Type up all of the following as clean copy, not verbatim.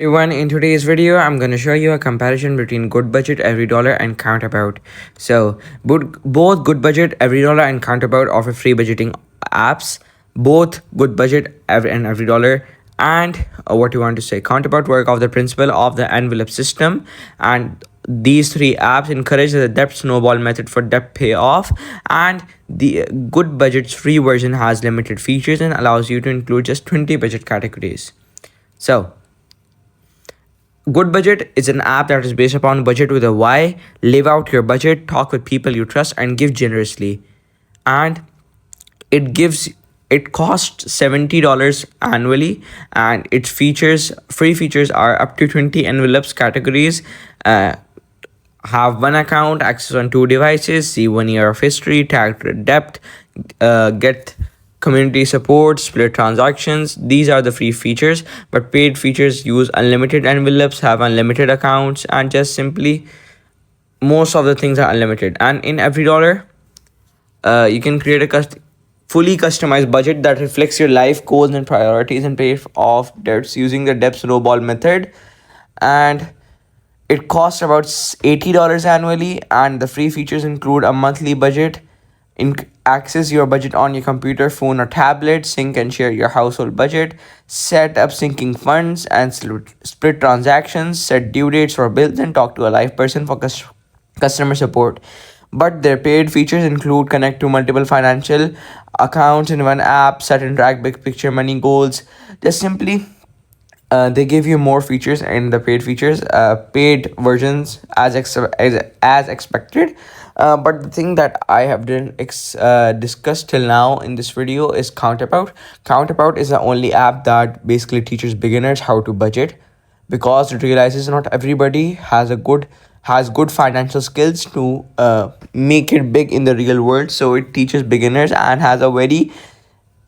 Everyone, in today's video, I'm going to show you a comparison between Goodbudget, EveryDollar, and CountAbout. So, both Goodbudget, EveryDollar, and CountAbout offer free budgeting apps. Both Goodbudget and EveryDollar and what you want to say, CountAbout work off the principle of the envelope system, and these three apps encourage the debt snowball method for debt payoff. And the Goodbudget's free version has limited features and allows you to include just 20 budget categories. So, Goodbudget is an app that is based upon budget with a Y. Live out your budget, talk with people you trust, and give generously. And it costs $70 annually, and its free features are up to 20 envelopes categories. Have one account, access on two devices, see 1 year of history, track debt, get community support, split transactions. These are the free features, but paid features use unlimited envelopes, have unlimited accounts, and just simply most of the things are unlimited. And in EveryDollar, you can create a fully customized budget that reflects your life goals and priorities and pay off debts using the debt snowball method. And it costs about $80 annually, and the free features include a monthly budget, access your budget on your computer, phone, or tablet, sync and share your household budget, set up syncing funds and split transactions, set due dates for bills, and talk to a live person for customer support. But their paid features include connect to multiple financial accounts in one app, set and track big picture money goals. Just simply they give you more features in the paid versions as expected. But the thing that I have discussed till now in this video is CountAbout. CountAbout is the only app that basically teaches beginners how to budget, because it realizes not everybody has good financial skills to make it big in the real world. So it teaches beginners and has a very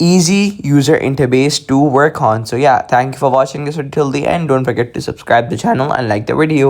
easy user interface to work on. So yeah, thank you for watching this until the end. Don't forget to subscribe the channel and like the video.